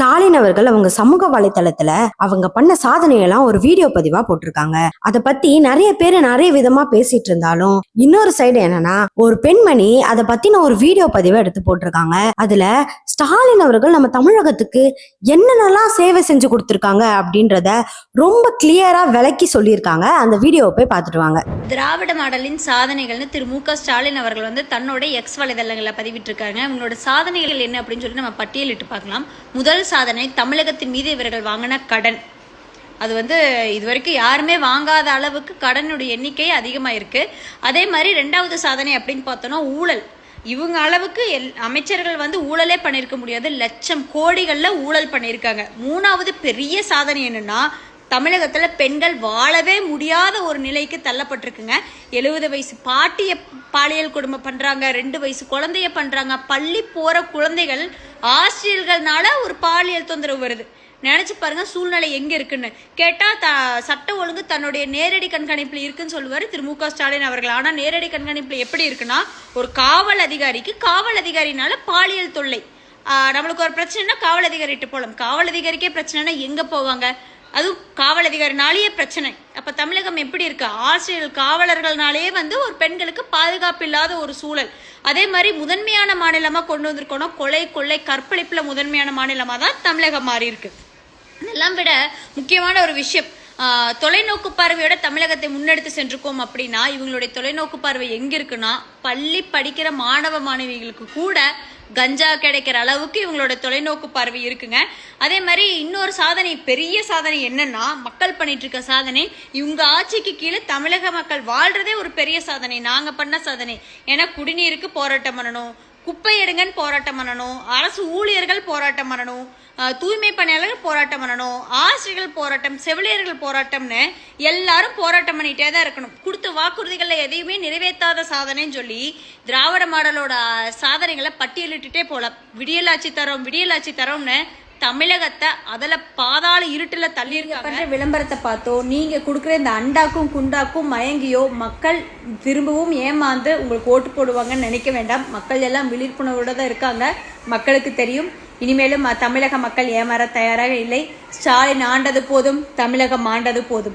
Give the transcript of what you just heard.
ஸ்டாலின் அவர்கள் அவங்க சமூக வலைத்தளத்துல அவங்க பண்ண சாதனையெல்லாம் ஒரு வீடியோ பதிவா போட்டிருக்காங்க. அதை பத்தி நிறைய பேரு நிறைய விதமா பேசிட்டு இருந்தாலும் இன்னொரு சைடு என்னன்னா, ஒரு பெண்மணி அதை பத்தின ஒரு வீடியோ பதிவை எடுத்து போட்டிருக்காங்க. அதுல ஸ்டாலின் அவர்கள் நம்ம தமிழகத்துக்கு என்னென்னலாம் சேவை செஞ்சு கொடுத்திருக்காங்க அப்படின்றத ரொம்ப கிளியரா விளக்கி சொல்லியிருக்காங்க. அந்த வீடியோவை போய் பார்த்துட்டு வாங்க. திராவிட மாடலின் சாதனைகள்னு திரு மு.க. ஸ்டாலின் அவர்கள் தன்னோட எக்ஸ் வலைதளங்களில் பதிவிட்டிருக்காங்க. அவங்களோட சாதனைகள் என்ன அப்படின்னு சொல்லி நம்ம பட்டியலிட்டு பார்க்கலாம். முதல் சாதனை, தமிழகத்தின் மீது இவர்கள் வாங்கின கடன். அது இதுவரைக்கும் யாருமே வாங்காத அளவுக்கு கடனுடைய எண்ணிக்கை அதிகமாக இருக்கு. அதே மாதிரி ரெண்டாவது சாதனை அப்படின்னு பார்த்தோம்னா ஊழல். இவங்க அளவுக்கு அமைச்சர்கள் ஊழலே பண்ணியிருக்க முடியாது, லட்சம் கோடிகளில் ஊழல் பண்ணியிருக்காங்க. மூணாவது பெரிய சாதனை என்னன்னா, தமிழகத்தில் பெண்கள் வாழவே முடியாத ஒரு நிலைக்கு தள்ளப்பட்டிருக்குங்க. 70 வயசு பாட்டிய பாலியல் கொடுமை பண்ணுறாங்க, 2 வயசு குழந்தைய பண்ணுறாங்க. பள்ளி போகிற குழந்தைகள் ஆசிரியர்கள்னால ஒரு பாலியல் தொந்தரவு வருது. நினச்சி பாருங்க சூழ்நிலை எங்கே இருக்குன்னு. கேட்டால் சட்ட ஒழுங்கு தன்னுடைய நேரடி கண்காணிப்பில் இருக்குன்னு சொல்லுவார் திரு மு.க. ஸ்டாலின் அவர்கள். ஆனால் நேரடி கண்காணிப்பில் எப்படி இருக்குன்னா, ஒரு காவல் அதிகாரிக்கு காவல் அதிகாரினால பாலியல் தொல்லை. நம்மளுக்கு ஒரு பிரச்சனைனா காவல் அதிகாரிகிட்ட போகலாம். காவல் அதிகாரிக்கே பிரச்சனைனா எங்கே போவாங்க? அதுவும் காவல் அதிகாரினாலேயே பிரச்சனை. அப்ப தமிழகம் எப்படி இருக்கு? ஆசிரியர்கள் காவலர்கள்னாலேயே ஒரு பெண்களுக்கு பாதுகாப்பு இல்லாத ஒரு சூழல். அதே மாதிரி முதன்மையான மாநிலமா கொண்டு வந்திருக்கோம். கொலை கொள்ளை கற்பழிப்புல முதன்மையான மாநிலமா தான் தமிழகம் மாறி இருக்கு. இதெல்லாம் விட முக்கியமான ஒரு விஷயம், தொலைநோக்கு பார்வையோட தமிழகத்தை முன்னெடுத்து சென்றிருக்கோம் அப்படின்னா, இவங்களுடைய தொலைநோக்கு பார்வை எங்க இருக்குன்னா, பள்ளி படிக்கிற மாணவ மாணவிகளுக்கு கூட கஞ்சா கிடைக்கிற அளவுக்கு இவங்களோட தொலைநோக்கு பார்வை இருக்குங்க. அதே மாதிரி இன்னொரு சாதனை, பெரிய சாதனை என்னன்னா, மக்கள் பண்ணிட்டு இருக்க சாதனை. இவங்க ஆட்சிக்கு கீழே தமிழக மக்கள் வாழ்றதே ஒரு பெரிய சாதனை. நாங்க பண்ண சாதனை. ஏன்னா குடிநீருக்கு போராட்டம் பண்ணணும், குப்பை எடுங்கன்னு போராட்டம் பண்ணணும், அரசு ஊழியர்கள் போராட்டம் பண்ணணும், தூய்மை பணியாளர்கள் போராட்டம் பண்ணணும், ஆசிரியர்கள் போராட்டம், செவிலியர்கள் போராட்டம்னு எல்லாரும் போராட்டம் பண்ணிட்டே தான் இருக்கணும். கொடுத்த வாக்குறுதிகளை எதையுமே நிறைவேற்றாத சாதனைன்னு சொல்லி திராவிட மாடலோட சாதனைகளை பட்டியலிட்டுட்டே போலாம். விடியலாட்சி தரோம் விடியலாட்சி தரோம்னு தமிழகத்தை அதில் பாதாள இருட்டுல தள்ளியிருக்காங்க. விளம்பரத்தை பார்த்தோ, நீங்க கொடுக்குற இந்த அண்டாக்கும் குண்டாக்கும் மயங்கியோ மக்கள் திரும்பவும் ஏமாந்து உங்களுக்கு ஓட்டு போடுவாங்கன்னு நினைக்க வேண்டாம். மக்கள் எல்லாம் விழிப்புணர்வோட தான் இருக்காங்க. மக்களுக்கு தெரியும், இனிமேலும் தமிழக மக்கள் ஏமாற தயாராக இல்லை. ஸ்டாலின் ஆண்டது போதும், தமிழகம் ஆண்டது போதும்.